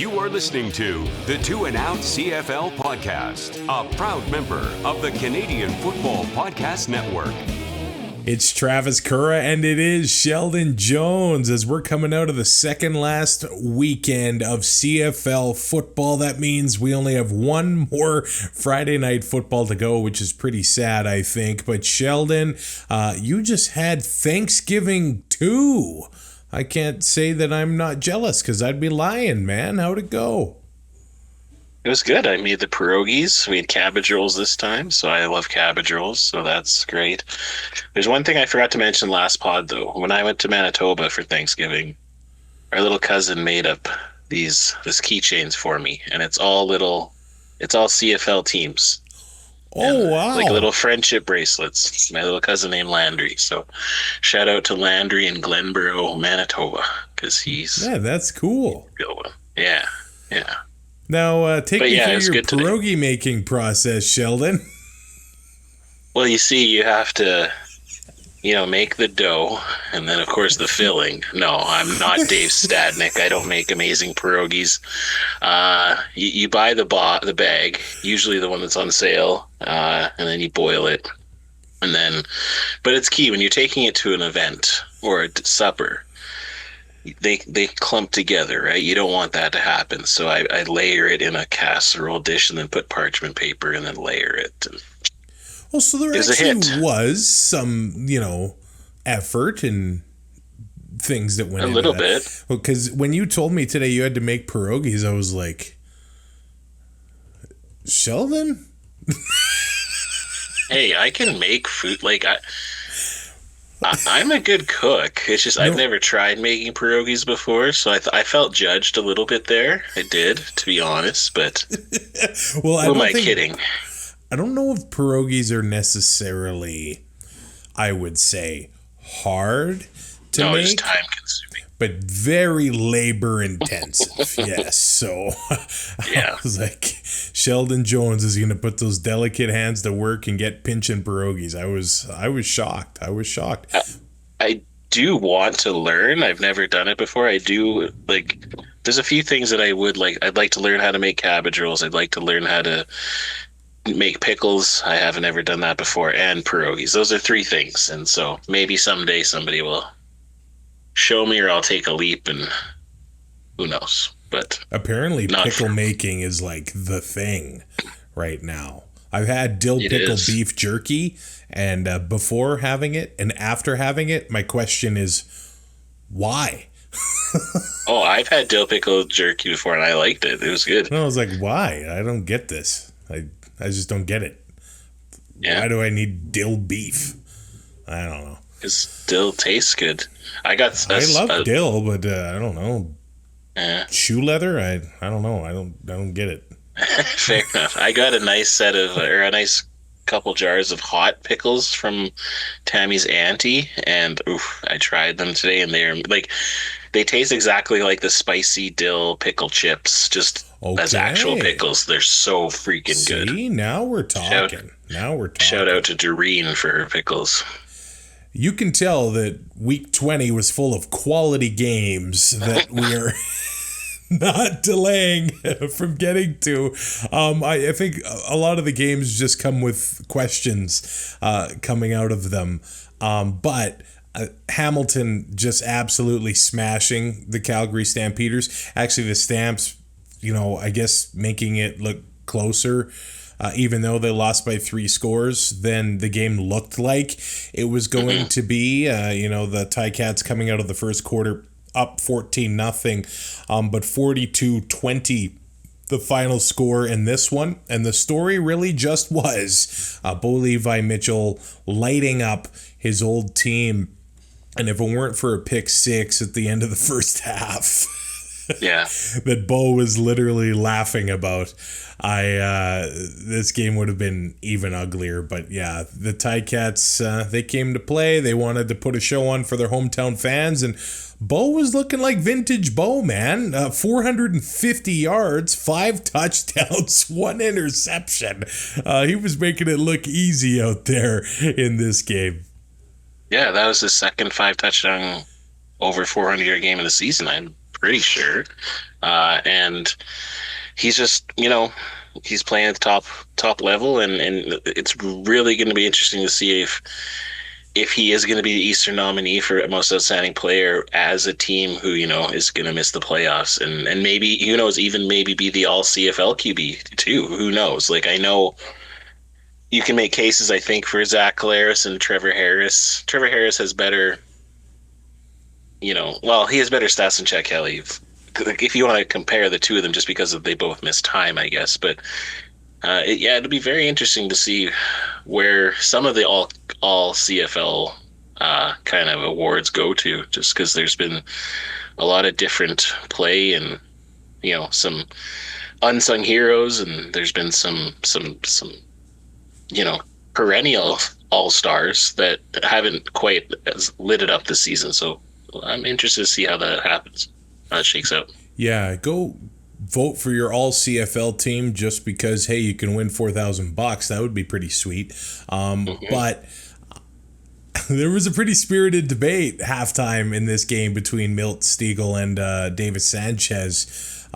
You are listening to the Two and Out CFL podcast, a proud member of the Canadian Football Podcast Network. It's Travis Currah and it is Sheldon Jones as we're coming out of the second last weekend of CFL football. That means we only have one more Friday night football to go, which is pretty sad, I think. But Sheldon, you just had Thanksgiving too. I can't say that I'm not jealous because I'd be lying, man. How'd it go? It was good. I made the pierogies. We had cabbage rolls this time, so I love cabbage rolls, so that's great. There's one thing I forgot to mention last pod, though. When I went to Manitoba for Thanksgiving, our little cousin made up this keychains for me, and it's all CFL teams. Oh, wow. Like little friendship bracelets. My little cousin named Landry. So shout out to Landry in Glenboro, Manitoba, because he's... Yeah, that's cool. Real one. Yeah. Now, take me through your pierogi today. making process, Sheldon. Well, you see, you have to, make the dough, and then, of course, the filling. No, I'm not Dave Stadnick. I don't make amazing pierogies. You buy the bag, usually the one that's on sale, and then you boil it. But it's key when you're taking it to an event or a supper. They clump together, right? You don't want that to happen. So I layer it in a casserole dish and then put parchment paper and then layer it. Well, so there actually was some, effort and things that went into that. A little bit. Well, because when you told me today you had to make pierogies, I was like, Sheldon? Hey, I can make food. Like, I'm a good cook. It's just I've never tried making pierogies before, so I felt judged a little bit there. I did, to be honest, but well, who am I kidding? I don't know if pierogies are necessarily, I would say, hard to make. No, it's time consuming. But very labor intensive. Yes. So yeah. I was like, Sheldon Jones is going to put those delicate hands to work and get pinching pierogies. I was shocked. I do want to learn. I've never done it before. I do there's a few things that I would like. I'd like to learn how to make cabbage rolls. I'd like to learn how to make pickles. I haven't ever done that before. And pierogies. Those are three things. And so maybe someday somebody will show me, or I'll take a leap, and who knows. But apparently pickle making is like the thing right now. I've had dill pickle beef jerky, and before having it and after having it, my question is, why? Oh, I've had dill pickle jerky before and I liked it. It was good. And I was like, why? I don't get this. I just don't get it. Yeah. Why do I need dill beef? I don't know. Because dill tastes good. I love dill, but I don't know. Yeah. Shoe leather? I don't know. I don't get it. Fair enough. I got a nice couple jars of hot pickles from Tammy's auntie, and I tried them today, and they're they taste exactly like the spicy dill pickle chips, just as actual pickles. They're so freaking good. See, now we're talking. Shout out to Doreen for her pickles. You can tell that week 20 was full of quality games that we are not delaying from getting to. I think a lot of the games just come with questions coming out of them. But Hamilton just absolutely smashing the Calgary Stampeders. Actually, the Stamps, I guess making it look closer. Even though they lost by 3 scores, then the game looked like it was going to be. The Ticats coming out of the first quarter up 14-0, but 42-20 the final score in this one. And the story really just was Bo Levi Mitchell lighting up his old team. And if it weren't for a pick 6 at the end of the first half, yeah, that Bo was literally laughing about, this game would have been even uglier. But yeah, the Ticats, they came to play. They wanted to put a show on for their hometown fans, and Bo was looking like vintage Bo, man. 450 yards, 5 touchdowns, 1 interception. He was making it look easy out there in this game. Yeah, that was his second 5 touchdown over 400-yard game of the season. I'm pretty sure. And he's just, he's playing at the top level, and it's really going to be interesting to see if he is going to be the Eastern nominee for most outstanding player as a team who, is going to miss the playoffs, and maybe, who knows, even maybe be the all CFL QB too. Who knows? Like, I know you can make cases, I think, for Zach Collaros and Trevor Harris. Trevor Harris has better, he has better stats than Chet Kelly. If you want to compare the two of them, just because they both missed time, I guess. But it'll be very interesting to see where some of the all CFL kind of awards go to, just because there's been a lot of different play and some unsung heroes, and there's been some perennial all-stars that haven't quite lit it up this season. So I'm interested to see how that happens. Shakes out. Yeah, go vote for your all CFL team just because, hey, you can win $4,000. That would be pretty sweet. But there was a pretty spirited debate halftime in this game between Milt Stegall and Davis Sanchez.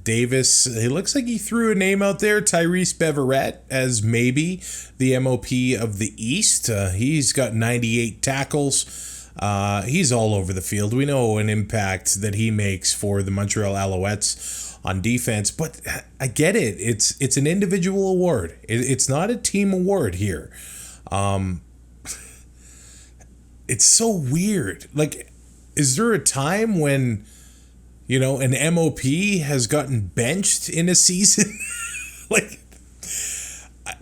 Davis, it looks like he threw a name out there, Tyrese Beverette, as maybe the MOP of the East. He's got 98 tackles. He's all over the field. We know an impact that he makes for the Montreal Alouettes on defense, but I get it. It's an individual award. It's not a team award here. It's so weird. Like, is there a time when, an MOP has gotten benched in a season? Like,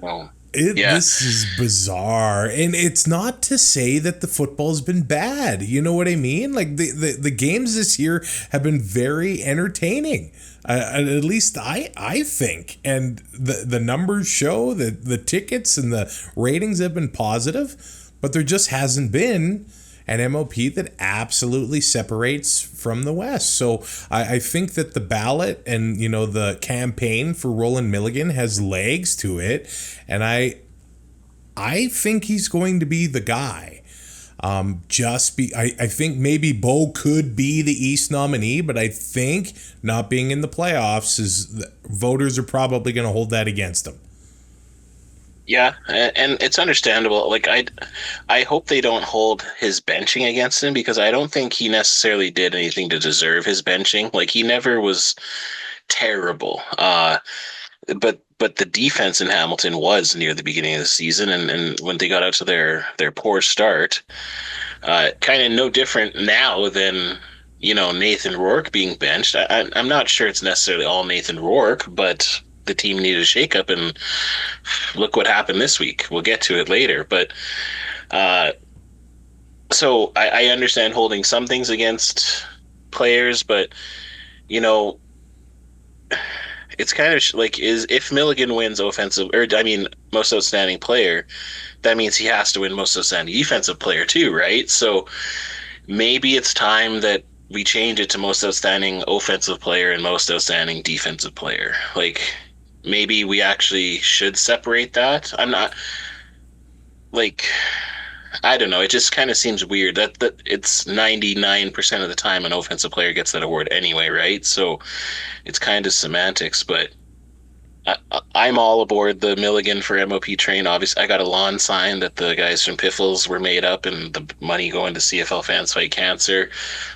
well, this is bizarre, and it's not to say that the football's been bad. You know what I mean? Like, the games this year have been very entertaining. At least I think, and the numbers show that the tickets and the ratings have been positive, but there just hasn't been an MOP that absolutely separates from the West. So I think that the ballot and, the campaign for Roland Milligan has legs to it. And I think he's going to be the guy. I think maybe Bo could be the East nominee, but I think not being in the playoffs voters are probably going to hold that against him. Yeah, and it's understandable. Like, I hope they don't hold his benching against him, because I don't think he necessarily did anything to deserve his benching. Like, he never was terrible. But the defense in Hamilton was near the beginning of the season, and when they got out to their poor start, kind of no different now than Nathan Rourke being benched. I'm not sure it's necessarily all Nathan Rourke, but the team needed a shakeup, and look what happened this week. We'll get to it later, but so I understand holding some things against players, but it's kind of like, if Milligan wins most outstanding player, that means he has to win most outstanding defensive player too, right? So maybe it's time that we change it to most outstanding offensive player and most outstanding defensive player. Like, maybe we actually should separate that. I'm not, like, I don't know. It just kind of seems weird that it's 99% of the time an offensive player gets that award anyway, right? So it's kind of semantics, but I'm all aboard the Milligan for MOP train. Obviously, I got a lawn sign that the guys from Piffles were made up, and the money going to CFL Fans Fight Cancer.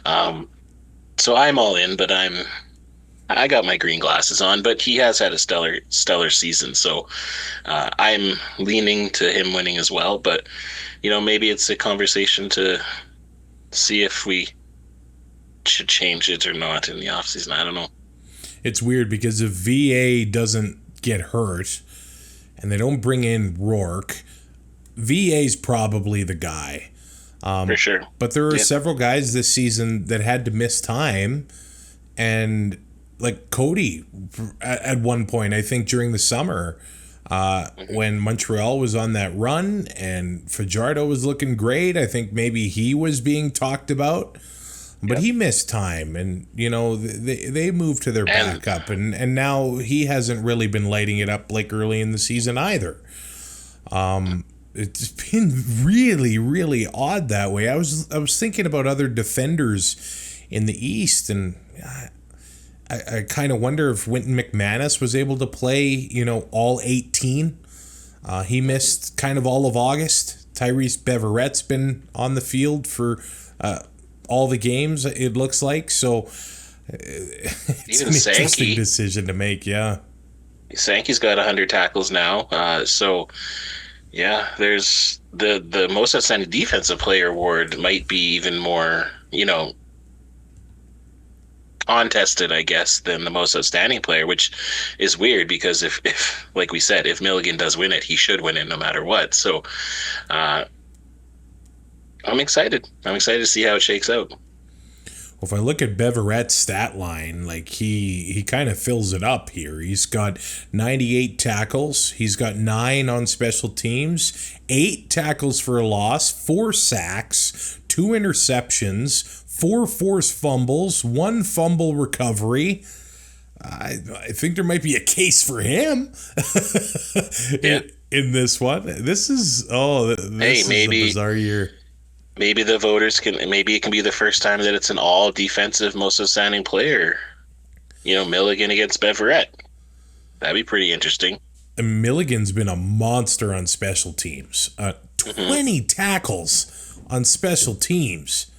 So I'm all in, but I got my green glasses on, but he has had a stellar season, so I'm leaning to him winning as well. But maybe it's a conversation to see if we should change it or not in the offseason. I don't know. It's weird because if VA doesn't get hurt and they don't bring in Rourke, VA's probably the guy. For sure. But there are several guys this season that had to miss time, and like Cody at one point, I think during the summer, when Montreal was on that run and Fajardo was looking great, I think maybe he was being talked about, but he missed time, and they moved to their backup, and now he hasn't really been lighting it up like early in the season either. It's been really, really odd that way. I was thinking about other defenders in the East. And I kind of wonder if Wynton McManus was able to play, all 18. He missed kind of all of August. Tyrese Beverette's been on the field for all the games, it looks like. So it's Even an interesting Sankey. decision to make, yeah. Sankey's got 100 tackles now. So, yeah, there's the most outstanding defensive player award might be even more, contested, I guess, than the most outstanding player, which is weird because if like we said, if Milligan does win it, he should win it no matter what. So I'm excited. I'm excited to see how it shakes out. Well, if I look at Beverette's stat line, like he kind of fills it up here. He's got 98 tackles. He's got 9 on special teams, 8 tackles for a loss, 4 sacks, 2 interceptions, 4 forced fumbles, 1 fumble recovery. I think there might be a case for him in this one. This is a bizarre year. Maybe the voters maybe it can be the first time that it's an all defensive most outstanding player. Milligan against Beverette. That'd be pretty interesting. And Milligan's been a monster on special teams. 20 tackles on special teams.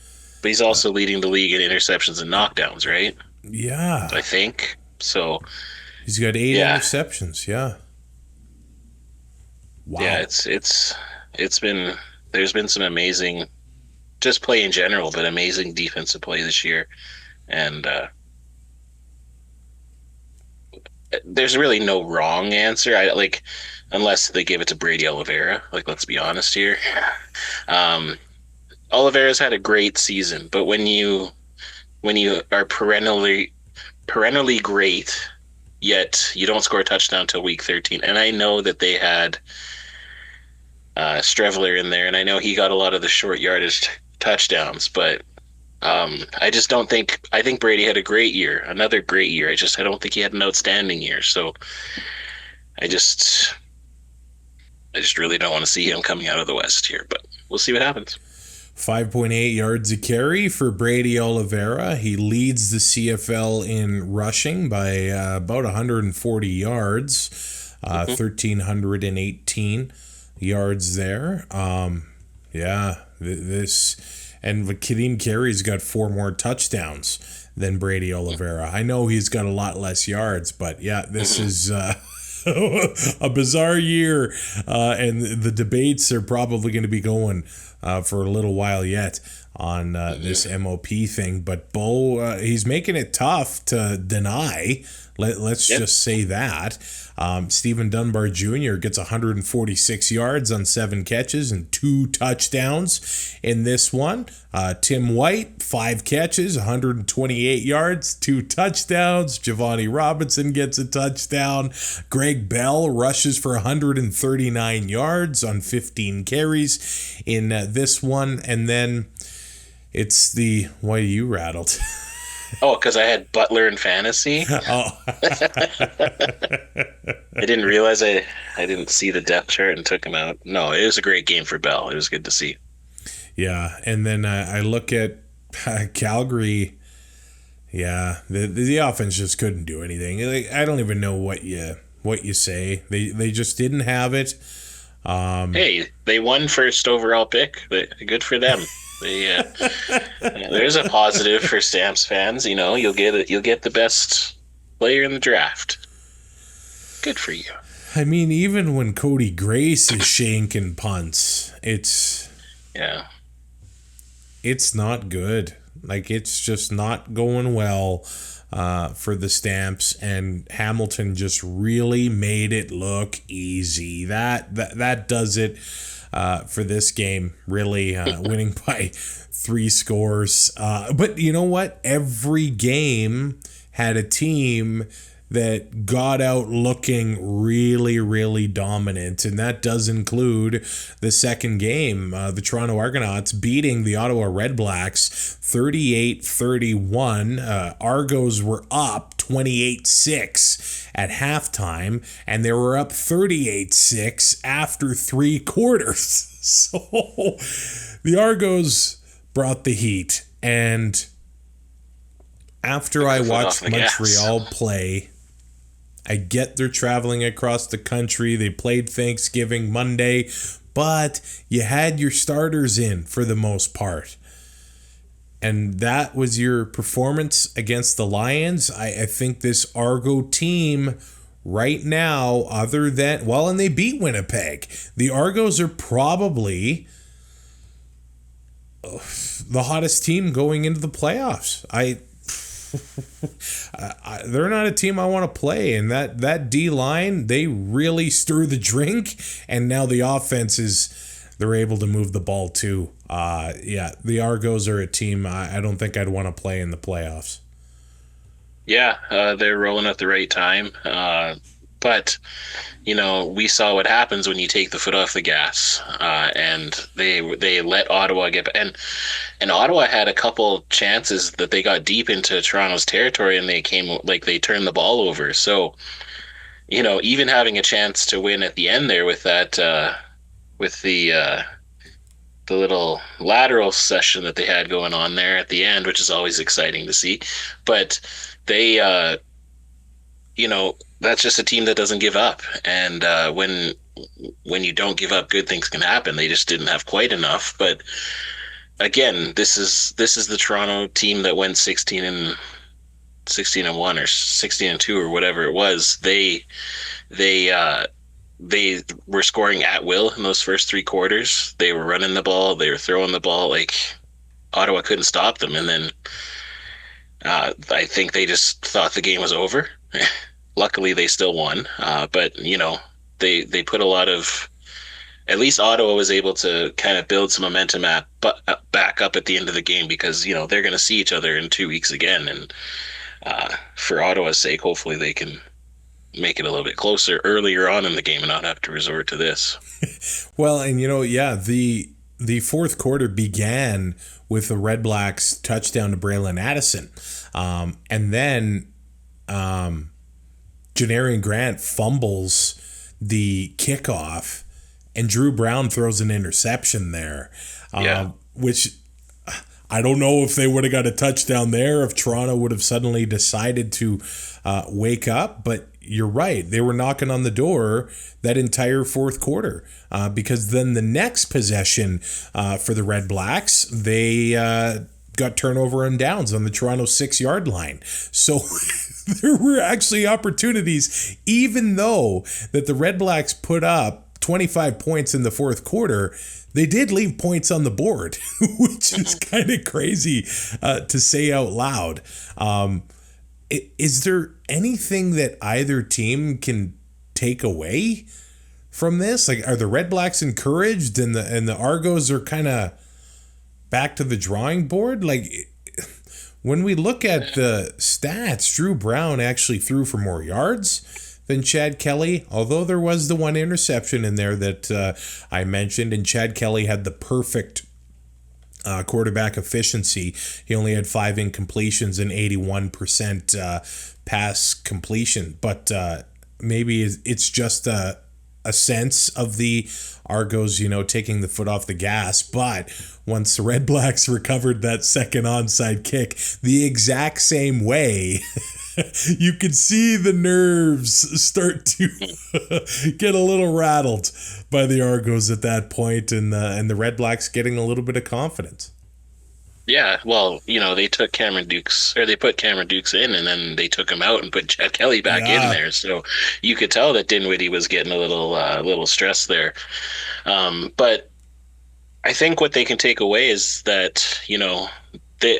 But he's also leading the league in interceptions and knockdowns, right? Yeah. I think. So he's got 8 interceptions, yeah. Wow. Yeah, there's been some amazing just play in general, but amazing defensive play this year. And there's really no wrong answer. Unless they give it to Brady Oliveira. Let's be honest here. Oliveira's had a great season, but when you are perennially great, yet you don't score a touchdown till week 13. And I know that they had Strevler in there, and I know he got a lot of the short yardage touchdowns, but I just don't think. I think Brady had a great year, another great year. I don't think he had an outstanding year. So I just really don't want to see him coming out of the West here, but we'll see what happens. 5.8 yards a carry for Brady Oliveira. He leads the CFL in rushing by about 140 yards, 1,318 yards there. And Kadeem Carey's got 4 more touchdowns than Brady Oliveira. I know he's got a lot less yards, but yeah, this is a bizarre year, and the debates are probably going to be going for a little while yet on this MOP thing. But Bo, he's making it tough to deny. Let's just say that. Stephen Dunbar Jr. gets 146 yards on 7 catches and 2 touchdowns in this one. Tim White, 5 catches, 128 yards, 2 touchdowns. Giovanni Robinson gets a touchdown. Greg Bell rushes for 139 yards on 15 carries in this one. And then it's why are you rattled? Oh, because I had Butler in fantasy. Oh. I didn't realize I didn't see the depth chart and took him out. No, it was a great game for Bell. It was good to see. Yeah, and then I look at Calgary. Yeah, the offense just couldn't do anything. I don't even know what you say. They just didn't have it. Hey, they won first overall pick. Good for them. There's a positive for Stamps fans. You'll get the best player in the draft. Good for you. I mean, even when Cody Grace is shanking punts, it's not good. It's just not going well for the Stamps, and Hamilton just really made it look easy. That does it for this game, really, winning by 3 scores. But you know what? Every game had a team that got out looking really, really dominant, and that does include the second game, the Toronto Argonauts beating the Ottawa RedBlacks 38-31. Argos were up 28-6 at halftime, and they were up 38-6 after 3 quarters. So the Argos brought the heat, and after I watched gas. Montreal play, I get they're traveling across the country. They played Thanksgiving Monday, but you had your starters in for the most part. And that was your performance against the Lions. I think this Argo team right now, other than, well, and they beat Winnipeg. The Argos are probably the hottest team going into the playoffs. They're not a team I want to play, and that D-line, they really stir the drink, and now the offense they're able to move the ball too. The Argos are a team I don't think I'd want to play in the playoffs. Yeah, they're rolling at the right time. But, we saw what happens when you take the foot off the gas. And they let Ottawa get... And Ottawa had a couple chances that they got deep into Toronto's territory, and they turned the ball over. So, even having a chance to win at the end there with that... with the little lateral session that they had going on there at the end, which is always exciting to see. But they, that's just a team that doesn't give up. And when you don't give up, good things can happen. They just didn't have quite enough. But again, this is the Toronto team that went 16-1 or 16-2 or whatever it was. They were scoring at will in those first three quarters. They were running the ball. They were throwing the ball. Like, Ottawa couldn't stop them. And then I think they just thought the game was over. Luckily, they still won. But, they put a lot of... At least Ottawa was able to kind of build some momentum back up at the end of the game, because, they're going to see each other in 2 weeks again. And for Ottawa's sake, hopefully they can make it a little bit closer earlier on in the game and not have to resort to this. Well, and the fourth quarter began with the RedBlacks touchdown to Braylon Addison. And then Janarian Grant fumbles the kickoff, and Drew Brown throws an interception there, which I don't know if they would have got a touchdown there if Toronto would have suddenly decided to wake up. But you're right. They were knocking on the door that entire fourth quarter, because then the next possession for the RedBlacks, they got turnover and downs on the Toronto 6-yard line. So there were actually opportunities, even though that the RedBlacks put up 25 points in the fourth quarter, they did leave points on the board, which is kind of crazy to say out loud. Is there anything that either team can take away from this? Like, are the RedBlacks encouraged and the Argos are kind of back to the drawing board? Like, when we look at the stats, Drew Brown actually threw for more yards than Chad Kelly, although there was the one interception in there that I mentioned, and Chad Kelly had the perfect quarterback efficiency. He only had 5 incompletions and 81% pass completion. But maybe it's just a sense of the Argos, taking the foot off the gas. But once the RedBlacks recovered that second onside kick the exact same way, you could see the nerves start to get a little rattled by the Argos at that point, and the RedBlacks getting a little bit of confidence. Yeah, well, they took Cameron Dukes, or they put Cameron Dukes in, and then they took him out and put Chad Kelly back in there. So you could tell that Dinwiddie was getting a little stressed there. But I think what they can take away is that,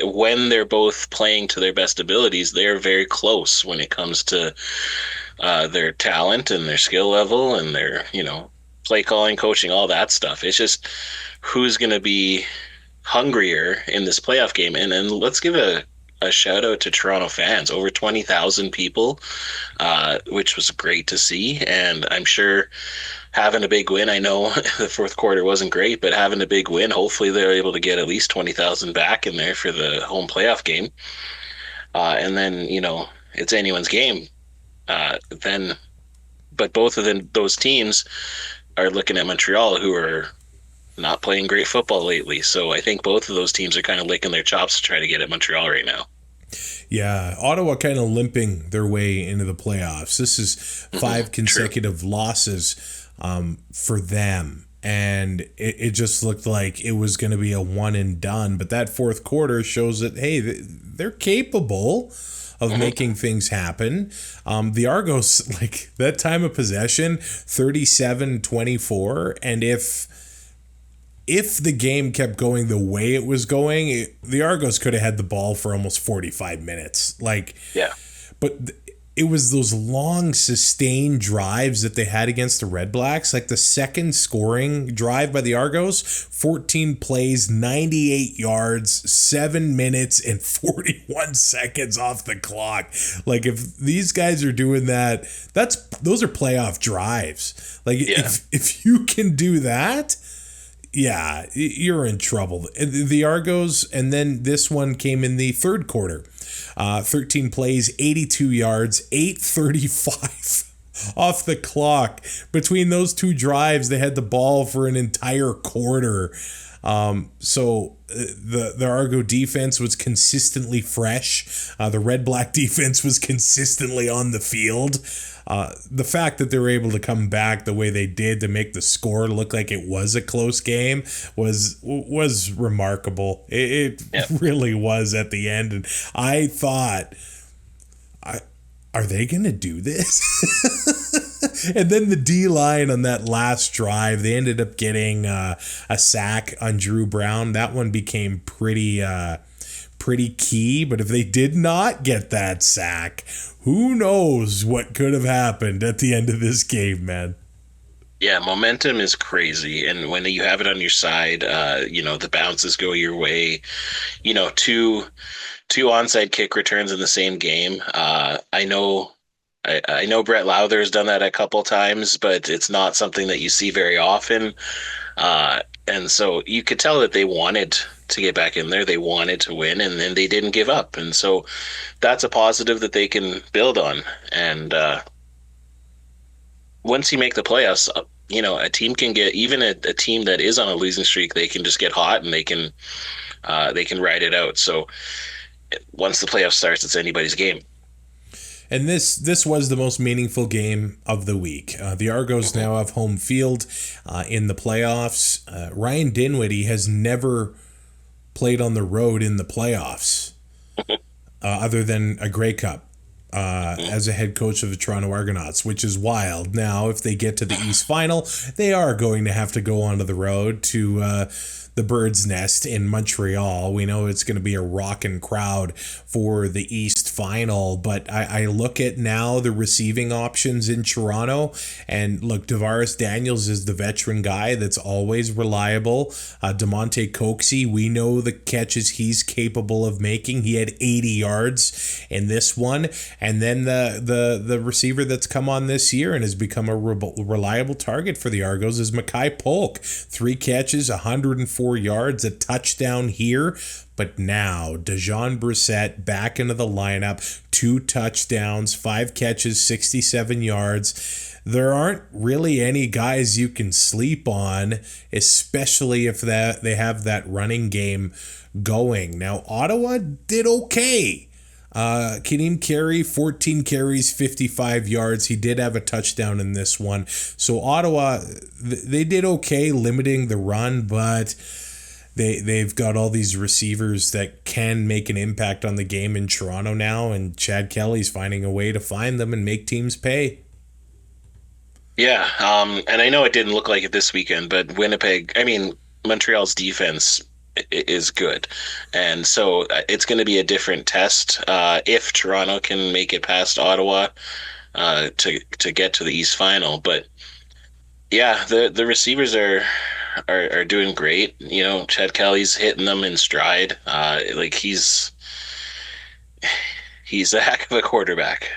when they're both playing to their best abilities, they're very close when it comes to their talent and their skill level and their, play calling, coaching, all that stuff. It's just who's going to be hungrier in this playoff game. And let's give a shout out to Toronto fans, over 20,000 people, which was great to see. And I'm sure having a big win, I know the fourth quarter wasn't great, but having a big win, hopefully they're able to get at least 20,000 back in there for the home playoff game. And then, it's anyone's game. But both of those teams are looking at Montreal, who are not playing great football lately. So I think both of those teams are kind of licking their chops to try to get at Montreal right now. Yeah, Ottawa kind of limping their way into the playoffs. This is 5 consecutive losses for them. And it just looked like it was going to be a one and done. But that fourth quarter shows that, hey, they're capable of making things happen. The Argos, like that time of possession, 37-24. And if the game kept going the way it was going, the Argos could have had the ball for almost 45 minutes. But it was those long sustained drives that they had against the RedBlacks. Like the second scoring drive by the Argos, 14 plays, 98 yards, 7 minutes and 41 seconds off the clock. Like if these guys are doing that, those are playoff drives. Like if you can do that, yeah, you're in trouble. The Argos, and then this one came in the third quarter. 13 plays, 82 yards, 8:35 off the clock. Between those two drives, they had the ball for an entire quarter. So the Argo defense was consistently fresh. The RedBlack defense was consistently on the field. The fact that they were able to come back the way they did to make the score look like it was a close game was remarkable. It really was at the end. And I thought, are they going to do this? And then the D-line on that last drive, they ended up getting a sack on Drew Brown. That one became pretty key, but if they did not get that sack, who knows what could have happened at the end of this game, man. Yeah, momentum is crazy, and when you have it on your side, the bounces go your way. Two onside kick returns in the same game. I know Brett Lowther has done that a couple times, but it's not something that you see very often. And so you could tell that they wanted to get back in there. They wanted to win, and then they didn't give up. And so that's a positive that they can build on. And once you make the playoffs, a team can get, even a team that is on a losing streak, they can just get hot and they can ride it out. So once the playoff starts, it's anybody's game. And this was the most meaningful game of the week. The Argos now have home field in the playoffs. Ryan Dinwiddie has never played on the road in the playoffs other than a Grey Cup as a head coach of the Toronto Argonauts, which is wild. Now, if they get to the East Final, they are going to have to go onto the road to the Bird's Nest in Montreal. We know it's going to be a rocking crowd for the East Final, but I look at now the receiving options in Toronto, and look, Tavares Daniels is the veteran guy that's always reliable. DeMonte Coxey, we know the catches he's capable of making. He had 80 yards in this one, and then the receiver that's come on this year and has become a reliable target for the Argos is Mackay Polk. 3 catches, 104 yards, a touchdown here. But now Dejon Brissett back into the lineup, 2 touchdowns, 5 catches, 67 yards. There aren't really any guys you can sleep on, especially if they have that running game going. Now Ottawa did okay. Kadeem Carey, 14 carries, 55 yards. He did have a touchdown in this one. So Ottawa, they did okay limiting the run, but they've got all these receivers that can make an impact on the game in Toronto now, and Chad Kelly's finding a way to find them and make teams pay. Yeah, and I know it didn't look like it this weekend, but Montreal's defense is good, and so it's going to be a different test if Toronto can make it past Ottawa to get to the East Final. But yeah, the receivers are doing great. Chad Kelly's hitting them in stride. He's a heck of a quarterback.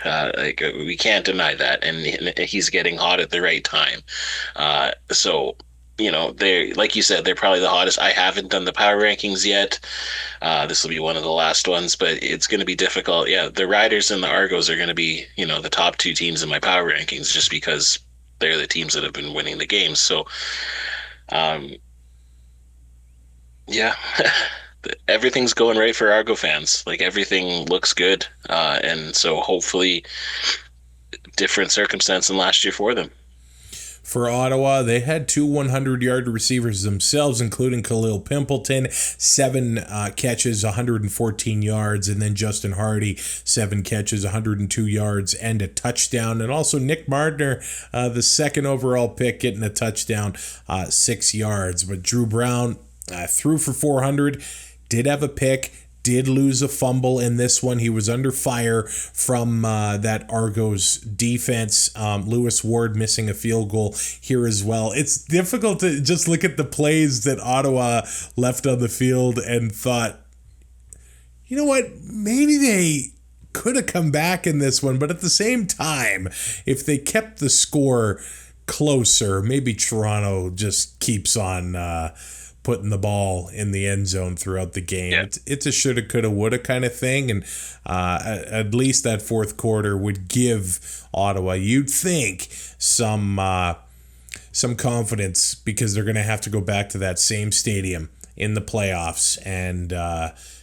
We can't deny that, and he's getting hot at the right time. They, like you said, they're probably the hottest. I haven't done the power rankings yet. This will be one of the last ones, but it's going to be difficult. Yeah, the Riders and the Argos are going to be, the top 2 teams in my power rankings, just because they're the teams that have been winning the games. So, everything's going right for Argo fans. Like, everything looks good. And so hopefully different circumstance than last year for them. For Ottawa, they had two 100-yard receivers themselves, including Khalil Pimpleton, 7 catches, 114 yards, and then Justin Hardy, 7 catches, 102 yards, and a touchdown. And also Nick Mardner, the second overall pick, getting a touchdown, 6 yards. But Drew Brown threw for 400, did have a pick, did lose a fumble in this one. He was under fire from that Argos defense. Lewis Ward missing a field goal here as well. It's difficult to just look at the plays that Ottawa left on the field and thought, you know what, maybe they could have come back in this one. But at the same time, if they kept the score closer, maybe Toronto just keeps on putting the ball in the end zone throughout the game. Yeah. It's a shoulda, coulda, woulda kind of thing, and at least that fourth quarter would give Ottawa, you'd think, some confidence, because they're going to have to go back to that same stadium in the playoffs. And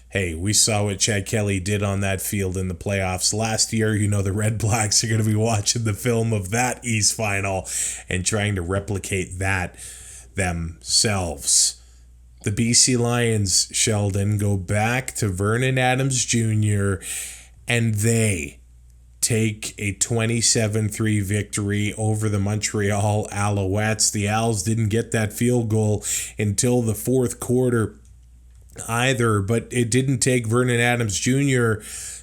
hey, we saw what Chad Kelly did on that field in the playoffs last year. You know, the RedBlacks are going to be watching the film of that East Final and trying to replicate that themselves. The BC Lions, Sheldon, go back to Vernon Adams Jr. and they take a 27-3 victory over the Montreal Alouettes. The Owls didn't get that field goal until the fourth quarter either, but it didn't take Vernon Adams Jr.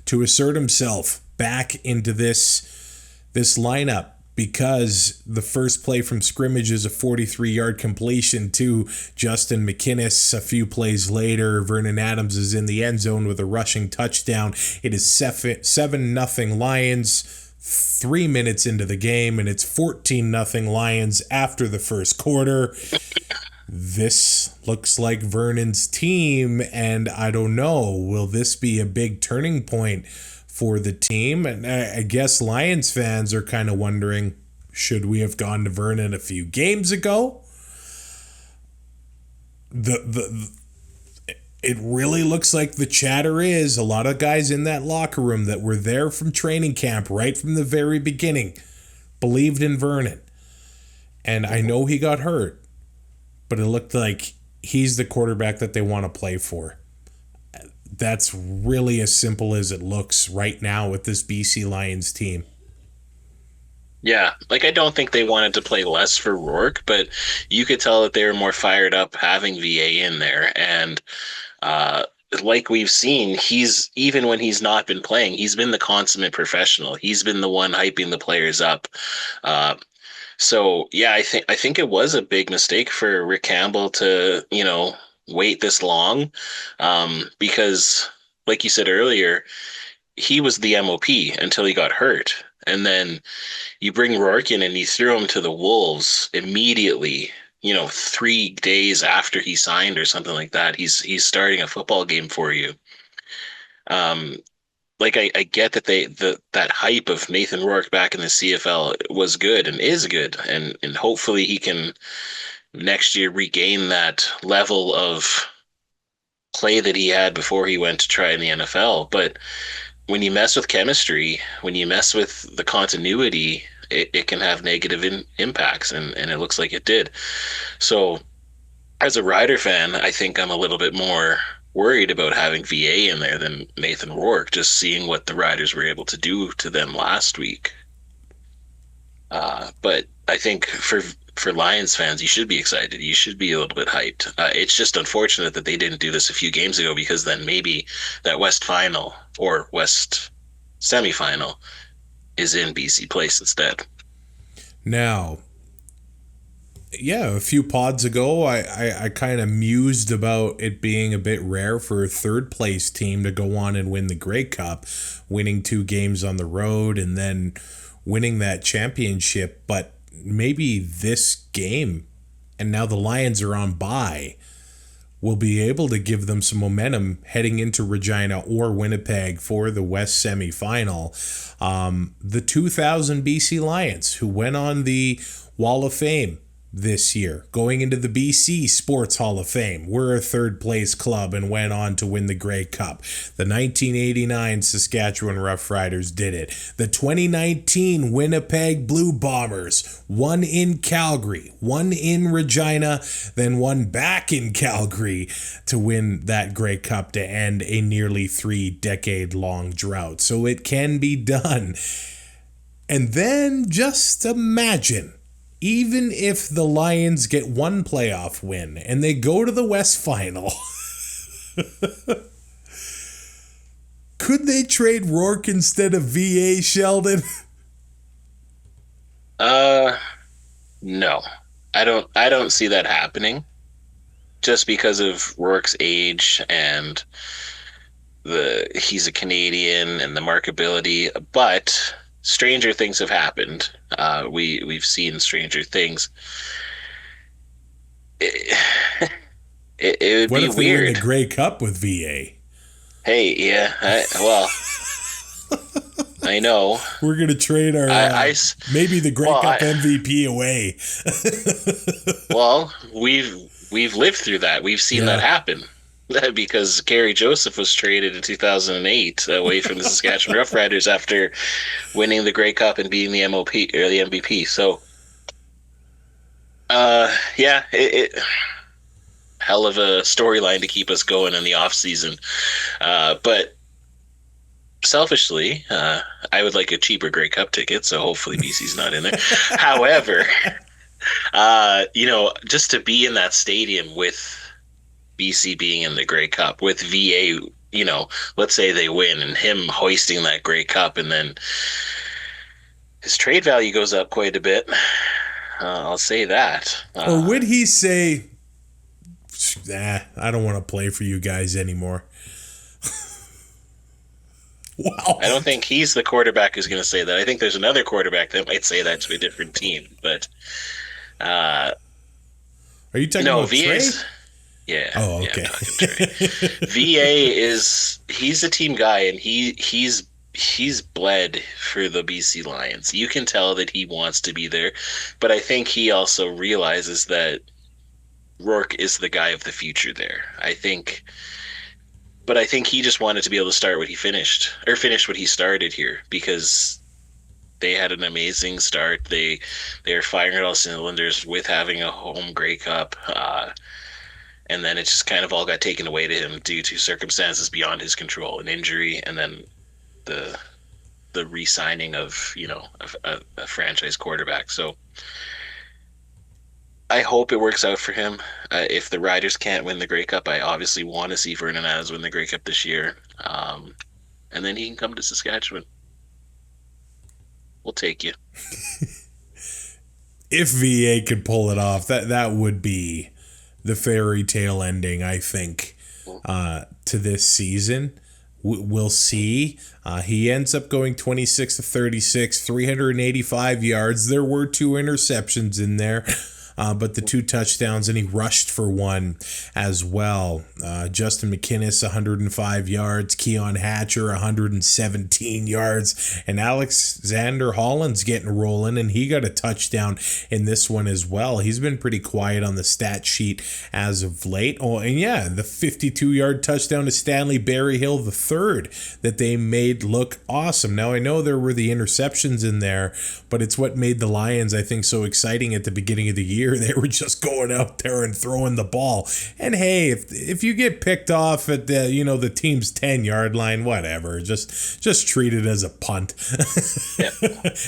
to assert himself back into this lineup, because the first play from scrimmage is a 43-yard completion to Justin McInnes. A few plays later, Vernon Adams is in the end zone with a rushing touchdown. It is 7-0 Lions 3 minutes into the game, and it's 14-0 Lions after the first quarter. This looks like Vernon's team, and I don't know, will this be a big turning point for the team? And I guess Lions fans are kind of wondering, should we have gone to Vernon a few games ago? It really looks like the chatter is a lot of guys in that locker room that were there from training camp right from the very beginning believed in Vernon. And I know he got hurt, but it looked like he's the quarterback that they want to play for. That's really as simple as it looks right now with this BC Lions team. Yeah, like, I don't think they wanted to play less for Rourke, but you could tell that they were more fired up having VA in there. And like we've seen, he's, even when he's not been playing, he's been the consummate professional. He's been the one hyping the players up. So yeah, I think it was a big mistake for Rick Campbell to, wait this long, because, like you said earlier, he was the MOP until he got hurt. And then you bring Rourke in and you threw him to the Wolves immediately, 3 days after he signed or something like that. He's starting a football game for you. Like, I get that that hype of Nathan Rourke back in the CFL was good and is good. And hopefully he can next year regain that level of play that he had before he went to try in the NFL. But when you mess with chemistry, when you mess with the continuity, it can have negative impacts, and it looks like it did. So as a Rider fan, I think I'm a little bit more worried about having VA in there than Nathan Rourke, just seeing what the Riders were able to do to them last week. But I think for Lions fans, you should be excited. You should be a little bit hyped. It's just unfortunate that they didn't do this a few games ago, because then maybe that West Final or West Semifinal is in BC Place instead. Now, yeah, a few pods ago, I kind of mused about it being a bit rare for a third place team to go on and win the Grey Cup, winning 2 games on the road and then winning that championship. But maybe this game, and now the Lions are on bye, will be able to give them some momentum heading into Regina or Winnipeg for the West semifinal. The 2000 BC Lions, who went on the Wall of Fame this year, going into the BC Sports Hall of Fame. We're a third-place club and went on to win the Grey Cup. The 1989 Saskatchewan Roughriders did it. The 2019 Winnipeg Blue Bombers won in Calgary, won in Regina, then won back in Calgary to win that Grey Cup to end a nearly 3-decade-long drought. So it can be done. And then just imagine, even if the Lions get one playoff win and they go to the West Final, could they trade Rourke instead of VA, Sheldon? No. I don't see that happening. Just because of Rourke's age and he's a Canadian and the marketability, but stranger things have happened. We've seen stranger things. It would what be if they weird. win the Grey Cup with VA? Hey, yeah. I know. We're gonna trade our maybe the Grey Cup MVP away. Well, we've lived through that. We've seen that happen. Because Gary Joseph was traded in 2008 away from the Saskatchewan Roughriders after winning the Grey Cup and being the MOP or the MVP. So, hell of a storyline to keep us going in the off season. But selfishly, I would like a cheaper Grey Cup ticket, so hopefully BC's not in there. However, just to be in that stadium with BC being in the Grey Cup with VA, let's say they win and him hoisting that Grey Cup, and then his trade value goes up quite a bit. I'll say that. Or would he say, I don't want to play for you guys anymore? Wow. I don't think he's the quarterback who's going to say that. I think there's another quarterback that might say that to a different team. But are you talking about Trey? Yeah. Oh, okay. VA he's a team guy, and he's bled for the BC Lions. You can tell that he wants to be there, but I think he also realizes that Rourke is the guy of the future there. I think he just wanted to be able to start what he finished, or finish what he started here, because they had an amazing start. They are firing at all cylinders with having a home Grey Cup. And then it just kind of all got taken away to him due to circumstances beyond his control, an injury, and then the re-signing of a franchise quarterback. So I hope it works out for him. If the Riders can't win the Grey Cup, I obviously want to see Vernon Adams win the Grey Cup this year, and then he can come to Saskatchewan. We'll take you. If VA could pull it off, that would be the fairy tale ending, I think, to this season. We'll see. He ends up going 26-36, 385 yards. There were 2 interceptions in there, but the 2 touchdowns, and he rushed for 1 as well. Justin McInnes, 105 yards. Keon Hatcher, 117 yards. And Alexander Holland's getting rolling, and he got a touchdown in this one as well. He's been pretty quiet on the stat sheet as of late. Oh, and yeah, the 52-yard touchdown to Stanley Berryhill III that they made look awesome. Now, I know there were the interceptions in there, but it's what made the Lions, I think, so exciting at the beginning of the year. They were just going out there and throwing the ball. And hey, if you get picked off at the team's 10-yard line, whatever, just treat it as a punt.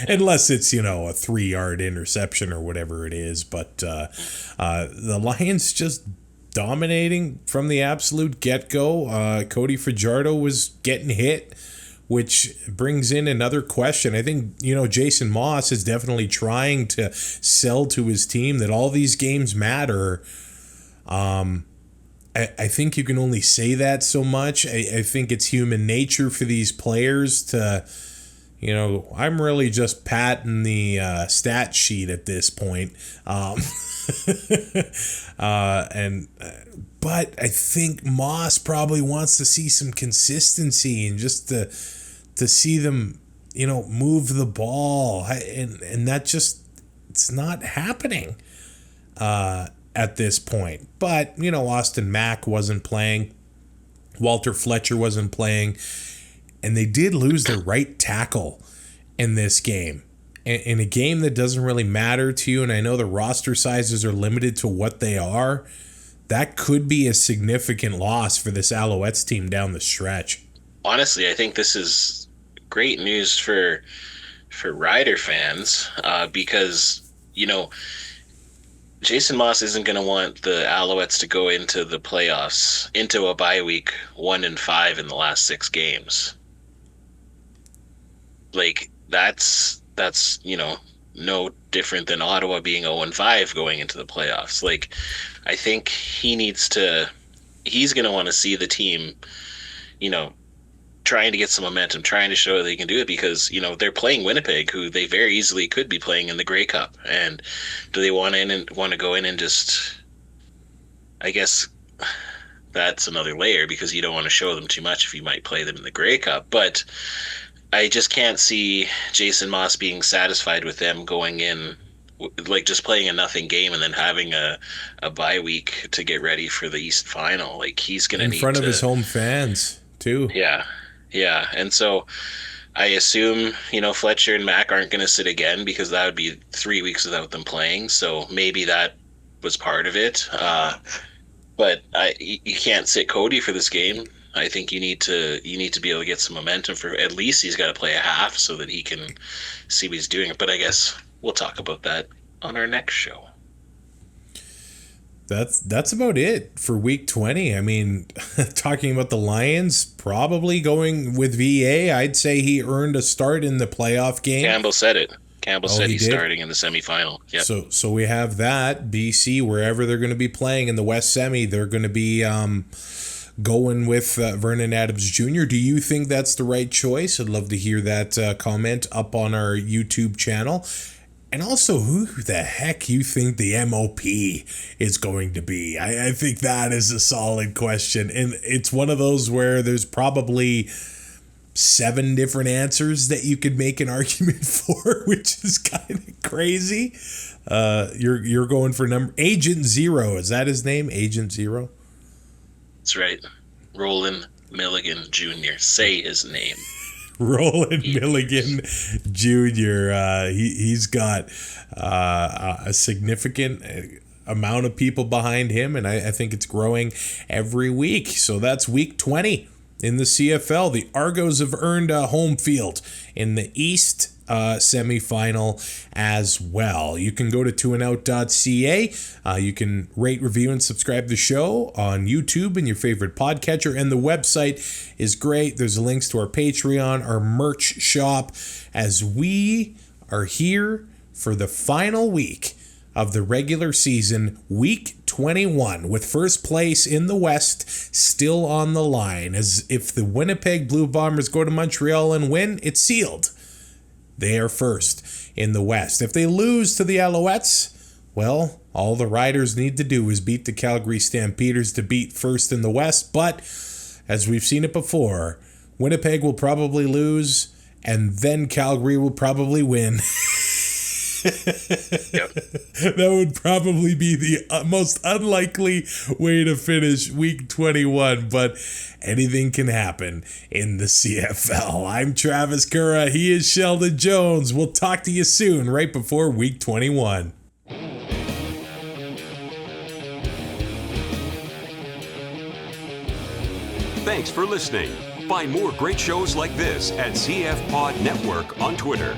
Unless it's a 3-yard interception or whatever it is. But the Lions just dominating from the absolute get-go. Cody Fajardo was getting hit, which brings in another question. I think, Jason Moss is definitely trying to sell to his team that all these games matter. I think you can only say that so much. I think it's human nature for these players to, I'm really just patting the stat sheet at this point. But I think Moss probably wants to see some consistency and just to see them, move the ball. And that just, it's not happening. at this point. But, Austin Mack wasn't playing. Walter Fletcher wasn't playing. And they did lose their right tackle in this game. In a game that doesn't really matter to you, and I know the roster sizes are limited to what they are, that could be a significant loss for this Alouettes team down the stretch. Honestly, I think this is great news for Rider fans because, Jason Maas isn't going to want the Alouettes to go into the playoffs, into a bye week 1-5 in the last 6 games. Like, that's no different than Ottawa being 0-5 going into the playoffs. Like, I think he's going to want to see the team, trying to get some momentum, trying to show they can do it because, they're playing Winnipeg, who they very easily could be playing in the Grey Cup. And do they want to go in and just, I guess that's another layer because you don't want to show them too much if you might play them in the Grey Cup. But I just can't see Jason Maas being satisfied with them going in, like just playing a nothing game and then having a bye week to get ready for the East Final. Like he's going to need in front of his home fans too. Yeah. And so I assume, Fletcher and Mack aren't going to sit again because that would be 3 weeks without them playing. So maybe that was part of it. But you can't sit Cody for this game. I think you need to be able to get some momentum for at least he's got to play a half so that he can see what he's doing. But I guess we'll talk about that on our next show. That's about it for week 20. I mean, talking about the Lions, probably going with VA, I'd say he earned a start in the playoff game. Campbell said it. Campbell said he's did? starting in the semifinal. Yep. So we have that. BC, wherever they're going to be playing in the West Semi, they're going to be going with Vernon Adams Jr. Do you think that's the right choice? I'd love to hear that comment up on our YouTube channel. And also, who the heck you think the MOP is going to be? I think that is a solid question. And it's one of those where there's probably 7 different answers that you could make an argument for, which is kind of crazy. You're going for Agent Zero. Is that his name? Agent Zero? That's right. Roland Milligan Jr. Say his name. Roland Milligan Jr. He's got a significant amount of people behind him, and I think it's growing every week. So that's week 20 in the CFL. The Argos have earned a home field in the East semifinal as well. You can go to twoandout.ca. You can rate, review, and subscribe to the show on YouTube and your favorite podcatcher. And the website is great. There's links to our Patreon, our merch shop, as we are here for the final week of the regular season, week 21, with first place in the West still on the line. As if the Winnipeg Blue Bombers go to Montreal and win, it's sealed. They are first in the West. If they lose to the Alouettes, well, all the Riders need to do is beat the Calgary Stampeders to beat first in the West. But as we've seen it before, Winnipeg will probably lose, and then Calgary will probably win. Yep. That would probably be the most unlikely way to finish week 21, but anything can happen in the CFL. I'm Travis Currah. He is Sheldon Jones. We'll talk to you soon, right before week 21. Thanks for listening. Find more great shows like this at CF Pod Network on Twitter.